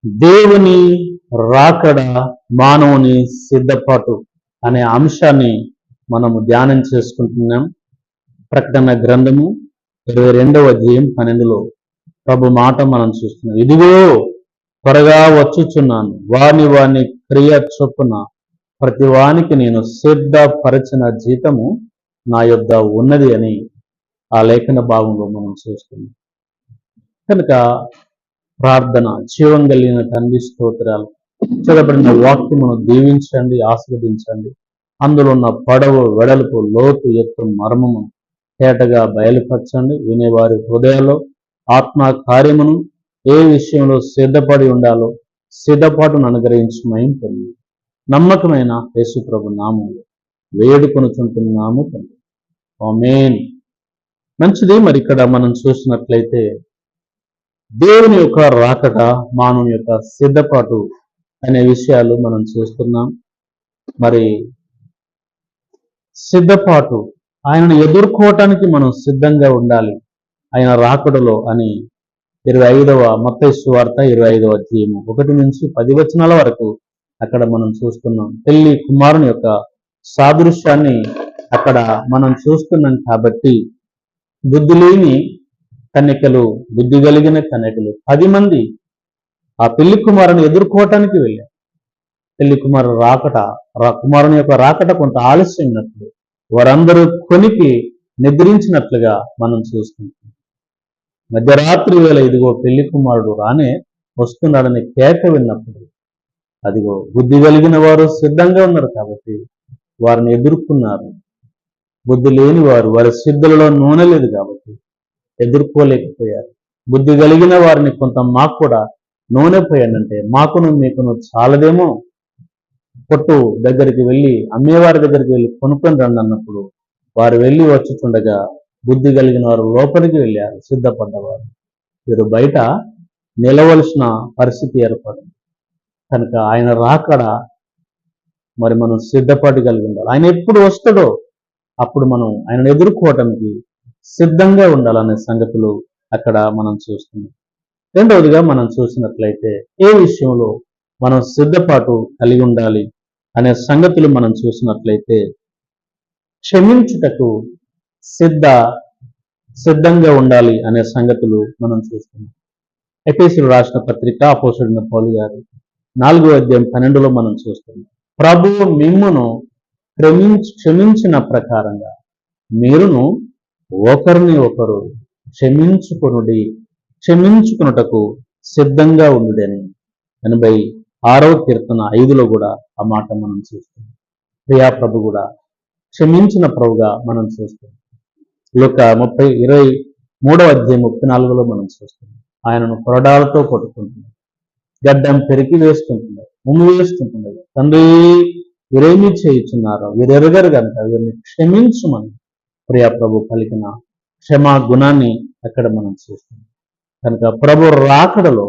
దేవుని రాకడ మానవుని సిద్ధపాటు అనే అంశాన్ని మనము ధ్యానం చేసుకుంటున్నాం. ప్రకటన గ్రంథము 22వ అధ్యాయం 12లో ప్రభు మాట మనం చూస్తున్నాం. ఇదిగో త్వరగా వచ్చుచున్నాను, వాని క్రియ చొప్పున ప్రతి వానికి నేను సిద్ధపరచిన జీతము నా యొద్ద ఉన్నది అని ఆ లేఖన భాగంలో మనం చూస్తున్నాం. కనుక ప్రార్థన, జీవం కలిగిన తండ్రి స్తోత్రాలు, చదవబడిన వాక్యమును దీవించండి, ఆస్వాదించండి. అందులో ఉన్న పొడవు, వెడల్పు, లోతు, ఎత్తు, మర్మము తేటగా బయలుపరచండి. వినేవారి హృదయాల్లో ఆత్మ కార్యమును ఏ విషయంలో సిద్ధపడి ఉండాలో సిద్ధపాటును అనుగ్రహించమని పొంది నమ్మకమైన యేసు ప్రభు నామములో వేడుకొనుచుంటున్నాము తండ్రి. ఆమేన్. మంచిది. మరి ఇక్కడ మనం చూసినట్లయితే దేవుని యొక్క రాకడ, మానవుని యొక్క సిద్ధపాటు అనే విషయాలు మనం చూస్తున్నాం. మరి సిద్ధపాటు, ఆయనను ఎదుర్కోవటానికి మనం సిద్ధంగా ఉండాలి ఆయన రాకడలో అని 25వ మత్తయి సువార్త 25వ అధ్యాయము 1 నుంచి 10 వచనాల వరకు అక్కడ మనం చూస్తున్నాం. పెళ్లి కుమారుని యొక్క సాదృశ్యాన్ని అక్కడ మనం చూస్తున్నాం. కాబట్టి బుద్ధి లేని కన్యకలు, బుద్ధి కలిగిన కన్యకలు 10 మంది ఆ పెళ్లి కుమారుని ఎదుర్కోవటానికి వెళ్ళారు. పెళ్లి కుమారుని యొక్క రాకట కొంత ఆలస్యమైనట్లు వారందరూ కొనికి నిద్రించినట్లుగా మనం చూస్తున్నాం. మధ్యరాత్రి వేళ ఇదిగో పెళ్లి కుమారుడు రానే వస్తున్నాడని కేక విన్నప్పుడు అదిగో బుద్ధి కలిగిన వారు సిద్ధంగా ఉన్నారు కాబట్టి వారిని ఎదుర్కొన్నారు. బుద్ధి లేని వారి సిద్ధులలో నూనె లేదు కాబట్టి ఎదుర్కోలేకపోయారు. బుద్ధి కలిగిన వారిని కొంత మాకు కూడా నూనె పోయానంటే మాకును మీకును చాలదేమో, కొట్టు దగ్గరికి వెళ్ళి అమ్మేవారి దగ్గరికి వెళ్ళి కొనుక్కొని రండి అన్నప్పుడు వారు వెళ్ళి వచ్చుచుండగా బుద్ధి కలిగిన వారు లోపలికి వెళ్ళారు. సిద్ధపడ్డవారు వీరు బయట నిలవలసిన పరిస్థితి ఏర్పడింది. కనుక ఆయన రాకడ మరి మనం సిద్ధపాటు కలిగి ఉండాలి. ఆయన ఎప్పుడు వస్తాడో అప్పుడు మనం ఆయనను ఎదుర్కోవటానికి సిద్ధంగా ఉండాలనే సంగతులు అక్కడ మనం చూస్తున్నాం. రెండవదిగా మనం చూసినట్లయితే ఏ విషయంలో మనం సిద్ధపాటు కలిగి ఉండాలి అనే సంగతులు మనం చూసినట్లయితే క్షమించుటకు సిద్ధంగా ఉండాలి అనే సంగతులు మనం చూస్తున్నాం. ఎఫెసీయులకు రాసిన పత్రిక అపోస్తలుడైన పౌలు గారు 4వ అధ్యాయం 12లో మనం చూస్తున్నాం. ప్రభువు మిమ్మును క్షమించిన ప్రకారంగా మీరును ఒకరిని ఒకరు క్షమించుకొనుటకు సిద్ధంగా ఉండుడని 86వ కీర్తన 5లో కూడా ఆ మాట మనం చూస్తున్నాం. ప్రియా ప్రభు కూడా క్షమించిన ప్రభుగా మనం చూస్తున్నాం. లూకా 23వ అధ్యాయం 34లో మనం చూస్తున్నాం. ఆయనను కొరడాలతో కొట్టుకుంటున్నారు, గడ్డం పెరికి వేసుకుంటున్నారు, ఉమ్మి వేసుకుంటున్నారు. తండ్రి వీరేమి చేయుచున్నారో వీరెరగరు కనుక వీరిని క్షమించుమని ప్రియా ప్రభు పలికిన క్షమా గుణాన్ని అక్కడ మనం చూస్తున్నాం. కనుక ప్రభు రాకడలో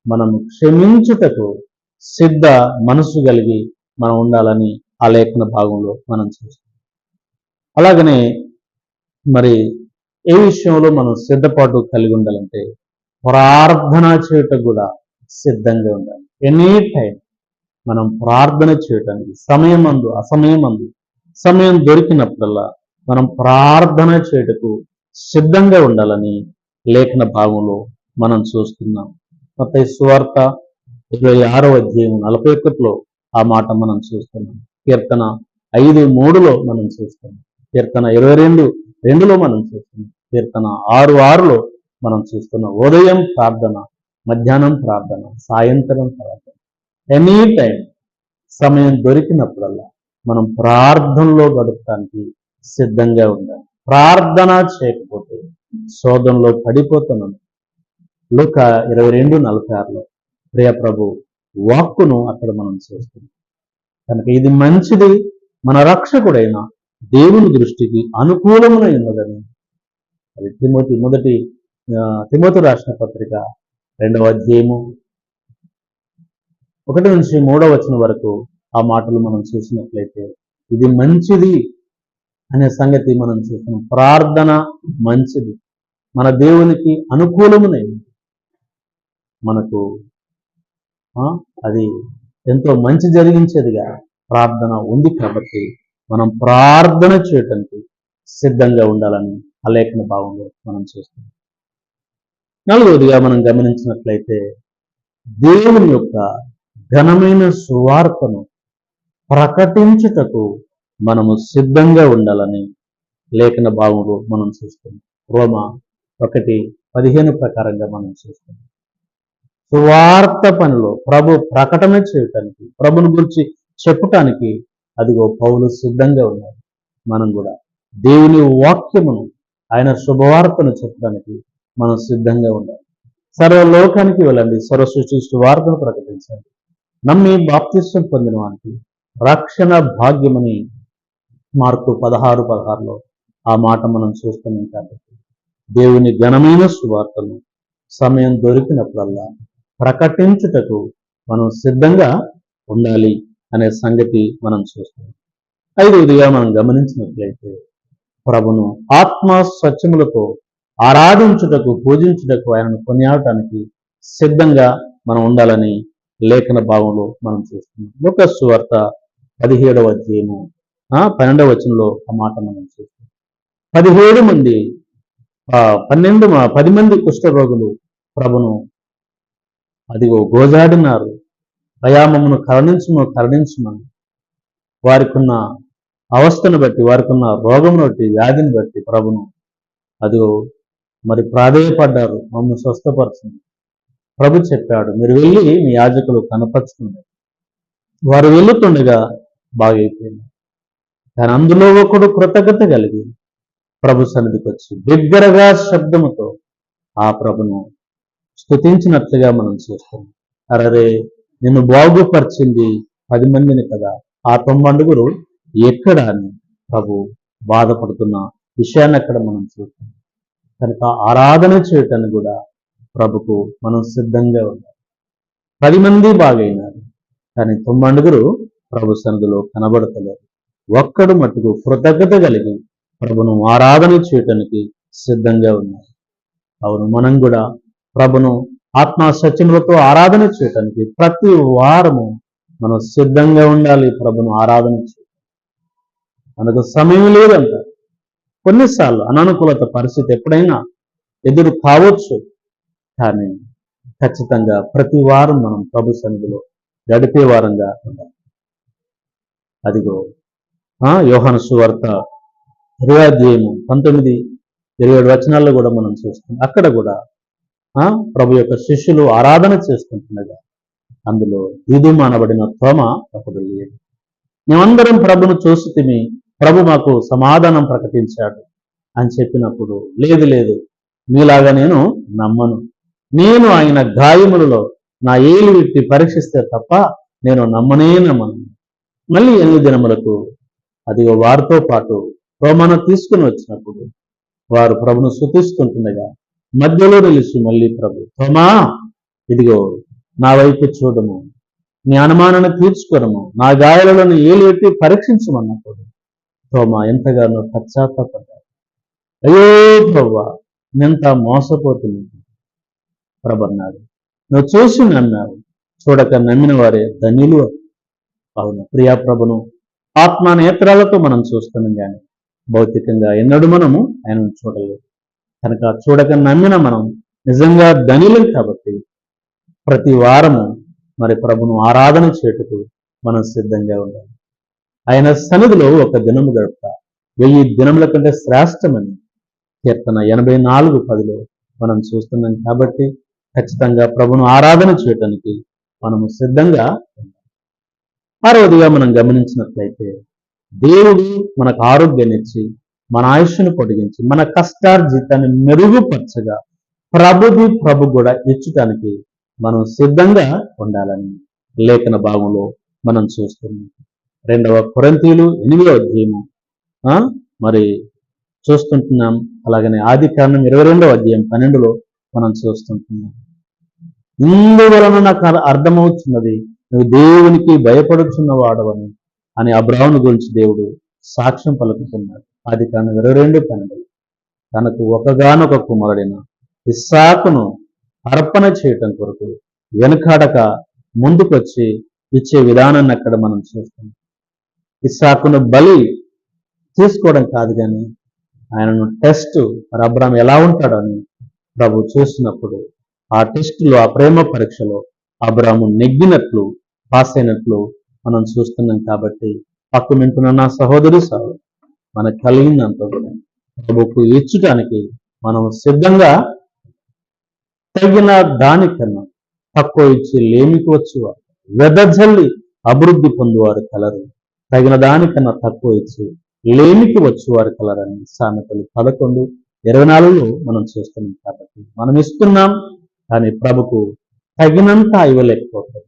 మనం క్షమించుటకు సిద్ధ మనసు కలిగి మనం ఉండాలని ఆ లేఖన భాగంలో మనం చూస్తాం. అలాగనే మరి ఏ విషయంలో మనం సిద్ధపాటు కలిగి ఉండాలంటే ప్రార్థన చేయటం కూడా సిద్ధంగా ఉండాలి. ఎనీ టైం మనం ప్రార్థన చేయటానికి సమయం దొరికినప్పుడల్లా మనం ప్రార్థన చేయటకు సిద్ధంగా ఉండాలని లేఖన భాగంలో మనం చూస్తున్నాం. మత్తయి సువార్త 26వ అధ్యాయం 41లో ఆ మాట మనం చూస్తున్నాం. కీర్తన 5:3లో మనం చూస్తున్నాం. కీర్తన 22:2లో మనం చూస్తున్నాం. కీర్తన 6:6లో మనం చూస్తున్నాం. ఉదయం ప్రార్థన, మధ్యాహ్నం ప్రార్థన, సాయంత్రం ప్రార్థన. ఎనీ టైం సమయం దొరికినప్పుడల్లా మనం ప్రార్థనలో గడపడానికి సిద్ధంగా ఉండాలి. ప్రార్థన చేయకపోతే శోధనలో పడిపోతున్నాం. లూకా 22:46లో ప్రియ ప్రభు వాక్కును అక్కడ మనం చూస్తున్నాం. కనుక ఇది మంచిది, మన రక్షకుడైన దేవుని దృష్టికి అనుకూలమునై ఉన్నదని అది తిమోతి రాసిన పత్రిక 2వ అధ్యాయము 1 నుంచి 3వ వచనం వరకు ఆ మాటలు మనం చూసినట్లయితే ఇది మంచిది అనే సంగతి మనం చూస్తున్నాం. ప్రార్థన మంచిది, మన దేవునికి అనుకూలమునైంది. మనకు ఆ, అది ఎంతో మంచి జరిగించేదిగా ప్రార్థన ఉంది కాబట్టి మనం ప్రార్థన చేయటానికి సిద్ధంగా ఉండాలని ఆ లేఖన భావంలో మనం చూస్తాం. నాలుగవదిగా మనం గమనించినట్లయితే దేవుని యొక్క ఘనమైన సువార్తను ప్రకటించుటకు మనము సిద్ధంగా ఉండాలని లేఖన భావంలో మనం చూస్తాం. రోమా 1:15 ప్రకారంగా మనం చూస్తాం. సువార్త పనిలో ప్రభు ప్రకటన చేయటానికి, ప్రభుని గురించి చెప్పటానికి అదిగో పౌలు సిద్ధంగా ఉన్నారు. మనం కూడా దేవుని వాక్యమును, ఆయన శుభవార్తను చెప్పడానికి మనం సిద్ధంగా ఉండాలి. సర్వలోకానికి వెళ్ళండి, సర్వ సృష్టి వార్తను ప్రకటించండి, నమ్మి బాప్తిస్వం పొందిన వానికి రక్షణ భాగ్యమని మార్కు 16:16లో ఆ మాట మనం చూస్తున్నాం. కాబట్టి దేవుని ఘనమైన సువార్తను సమయం దొరికినప్పుడల్లా ప్రకటించుటకు మనం సిద్ధంగా ఉండాలి అనే సంగతి మనం చూస్తాం. ఐదవదిగా మనం గమనించినట్లయితే ప్రభును ఆత్మ సత్యములతో ఆరాధించుటకు, పూజించుటకు, ఆయనను కొనియాడటానికి సిద్ధంగా మనం ఉండాలని లేఖన భావంలో మనం చూస్తున్నాం. లూకాసు సువార్త 17వ అధ్యాయము 12వ వచనంలో ఆ మాట మనం చూస్తాం. 10 మంది కుష్ఠరోగులు ప్రభును అదిగో గోజాడినారు, అయామమును కరుణించమని వారికున్న అవస్థను బట్టి, వారికున్న రోగమును బట్టి, వ్యాధిని బట్టి ప్రభును అదిగో మరి ప్రాధేయపడ్డారు, మమ్మల్ని స్వస్థపరచండి. ప్రభు చెప్పాడు, మీరు వెళ్ళి మీ యాజకులు కనపరుచుకున్నారు. వారు వెళ్తుండగా బాగైపోయింది. కానీ అందులో ఒకడు కృతజ్ఞత కలిగి ప్రభు సన్నిధికి వచ్చి బిగ్గరగా శబ్దముతో ఆ ప్రభును స్తుతించినట్లుగా మనం చూస్తాం. అరే, నిన్ను బాగుపరిచింది 10 మందిని కదా, ఆ 90 ఎక్కడ అని ప్రభు బాధపడుతున్న విషయాన్ని అక్కడ మనం చూస్తాం. కనుక ఆరాధన చేయటానికి కూడా ప్రభుకు మనం సిద్ధంగా ఉండాలి. 10 మంది బాగైనారు, కానీ 90 ప్రభు సన్నిధిలో కనబడతలేరు. ఒక్కడు మట్టుకు కృతజ్ఞత కలిగి ప్రభును ఆరాధన చేయటానికి సిద్ధంగా ఉన్నారు. అవును, మనం కూడా ప్రభును ఆత్మ సత్యములతో ఆరాధన చేయటానికి ప్రతి వారము మనం సిద్ధంగా ఉండాలి. ప్రభును ఆరాధన చేయటం మనకు సమయం లేదంట. కొన్నిసార్లు అనానుకూలత పరిస్థితి ఎప్పుడైనా ఎదురు కావచ్చు, కానీ ఖచ్చితంగా ప్రతి వారం మనం ప్రభు సన్నిధిలో గడిపే వారంగా ఉండాలి. అదిగో యోహాను సువార్త 20వ అధ్యాయము 19-27 వచనాల్లో కూడా మనం చూస్తాం. అక్కడ కూడా ప్రభు యొక్క శిష్యులు ఆరాధన చేస్తుండగా అందులో దిదుమానబడిన తోమ అప్పుడు లేదు. మేమందరం ప్రభును చూస్తుమి, ప్రభు మాకు సమాధానం ప్రకటించాడు అని చెప్పినప్పుడు, లేదు లేదు, మీలాగా నేను నమ్మను, నేను ఆయన గాయములలో నా ఏలు విట్టి పరీక్షిస్తే తప్ప నేను నమ్మను. మళ్ళీ 8 దినములకు అది వారితో పాటు తోమను తీసుకుని వచ్చినప్పుడు వారు ప్రభును స్తుతిస్తుంటుండగా మధ్యలో నిలిచి మళ్ళీ ప్రభు, తోమా, ఇదిగో నా వైపు చూడము, నీ అనుమానాన్ని తీర్చుకోనము, నా గాయాలను ఏలు ఎత్తి పరీక్షించమన్నప్పుడు తోమా ఎంతగానో పశ్చాత్తాపడ్డాడు. అయ్యో ప్రభువా, నేంత మోసపోతుంది. ప్రభు అన్నాడు, నువ్వు చూసి నమ్మావు, చూడక నమ్మిన వారే ధన్యులు. అవును, ప్రియా ప్రభును ఆత్మ నేత్రాలతో మనం చూస్తున్నాం, కానీ భౌతికంగా ఎన్నడూ మనము ఆయనను చూడలేదు. కనుక చూడక నమ్మిన మనం నిజంగా ధనిలం. కాబట్టి ప్రతి వారము మరి ప్రభును ఆరాధన చేయుటకు మనం సిద్ధంగా ఉండాలి. ఆయన సన్నిధిలో ఒక దినము గడుపుతా 1000 దినముల కంటే శ్రేష్టమని కీర్తన 84:10లో మనం చూస్తున్నాం. కాబట్టి ఖచ్చితంగా ప్రభును ఆరాధన చేయటానికి మనము సిద్ధంగా ఉండాలి. ఆరవదిగా మనం గమనించినట్లయితే దేవుడు మనకు ఆరోగ్యాన్ని ఇచ్చి, మన ఆయుష్ను పొడిగించి, మన కష్టార్జితాన్ని మెరుగుపరచగా ప్రభు కూడా ఇచ్చటానికి మనం సిద్ధంగా ఉండాలని లేఖన భాగంలో మనం చూస్తున్నాం. 2వ కొరింథీయులు 8వ అధ్యాయము మరి చూస్తుంటున్నాం. అలాగనే ఆదికాండం 22వ అధ్యాయం 12లో మనం చూస్తుంటున్నాం. ఇందువలన నాకు అర్థమవుతున్నది, నువ్వు దేవునికి భయపడుచున్న వాడవని అని అబ్రాహాము గురించి దేవుడు సాక్ష్యం పలుకుతున్నాడు. ఆదికాండం 22:12. తనకు ఒకగానొక కుమారుడైన ఇస్సాకును అర్పణ చేయటం కొరకు వెనుకాడక ముందుకొచ్చి ఇచ్చే విధానాన్ని అక్కడ మనం చూస్తాం. ఇస్సాకును బలి తీసుకోవడం కాదు కానీ ఆయనను టెస్ట్, మరి అబ్రాహాం ఎలా ఉంటాడో అని ప్రభు చూసినప్పుడు ఆ టెస్టులో, ఆ ప్రేమ పరీక్షలో అబ్రాహాము నెగ్గినట్లు, పాస్ అయినట్లు మనం చూస్తున్నాం. కాబట్టి పక్కన వింటున్న నా సహోదరి సహోదరు, మనకు కలిగినంత కూడా ప్రభుకు ఇచ్చటానికి మనం సిద్ధంగా, తగిన దానికన్నా తక్కువ ఇచ్చి లేమికి వచ్చేవారు వెదజల్లి అభివృద్ధి పొందువారు కలరు, తగిన దానికన్నా తక్కువ ఇచ్చి లేమికి వచ్చేవారు కలరని సామెతలు 11:24లో మనం చూస్తున్నాం. కాబట్టి మనం ఇస్తున్నాం కానీ ప్రభుకు తగినంత ఇవ్వలేకపోతాం.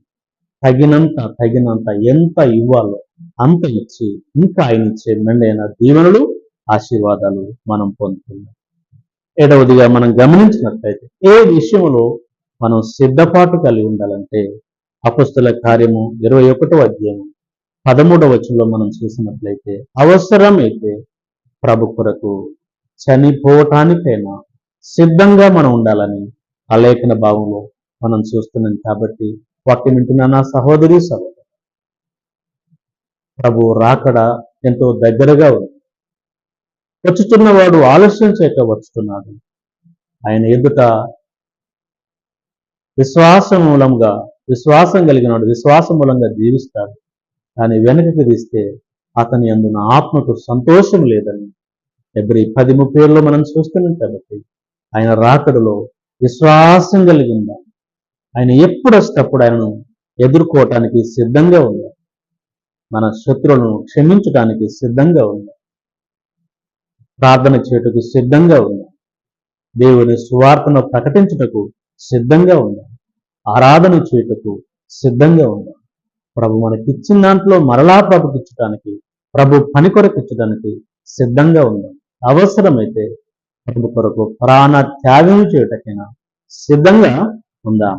తగినంత ఎంత ఇవ్వాలో అంత ఇచ్చి ఇంకా ఆయన ఇచ్చే మెండైన దీవెనలు, ఆశీర్వాదాలు మనం పొందుతున్నాం. 7వదిగా మనం గమనించినట్లయితే ఏ విషయంలో మనం సిద్ధపాటు కలిగి ఉండాలంటే అపొస్తలుల కార్యము 21వ అధ్యాయం 13వ వచనంలో మనం చూసినట్లయితే అవసరమైతే ప్రభు కొరకు చనిపోవటానికైనా సిద్ధంగా మనం ఉండాలని ఆ లేఖన భావంలో మనం చూస్తున్నాం. కాబట్టి వాక్యం వింటున్న నా సహోదరి సహోదరు, ప్రభు రాకడ ఎంతో దగ్గరగా ఉంది. వచ్చుతున్నవాడు ఆలస్యం చేయక వచ్చుతున్నాడు. ఆయన ఎదుట విశ్వాసం కలిగినాడు, విశ్వాసం మూలంగా జీవిస్తాడు. కానీ వెనకకి తీస్తే అతని అందున ఆత్మకు సంతోషం లేదని హెబ్రీ 10:37లో మనం చూస్తున్నాం. కాబట్టి ఆయన రాకడలో విశ్వాసం కలిగి ఉందా, ఆయన ఎప్పుడు వస్తేప్పుడు ఆయనను ఎదుర్కోవటానికి సిద్ధంగా ఉందా, మన శత్రువులను క్షమించడానికి సిద్ధంగా ఉందా, ప్రార్థన చేయుటకు సిద్ధంగా ఉందా, దేవుని సువార్తను ప్రకటించుటకు సిద్ధంగా ఉందా, ఆరాధన చేయుటకు సిద్ధంగా ఉందా, ప్రభు మనకిచ్చిన దాంట్లో మరలా ప్రభుకి ఇచ్చడానికి, ప్రభు పని కొరకు ఇచ్చడానికి సిద్ధంగా ఉందా, అవసరమైతే ప్రభు కొరకు ప్రాణ త్యాగం చేయుటకైనా సిద్ధంగా ఉందా,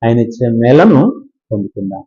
ఆయన ఇచ్చే మేలను పొందుకుందాం.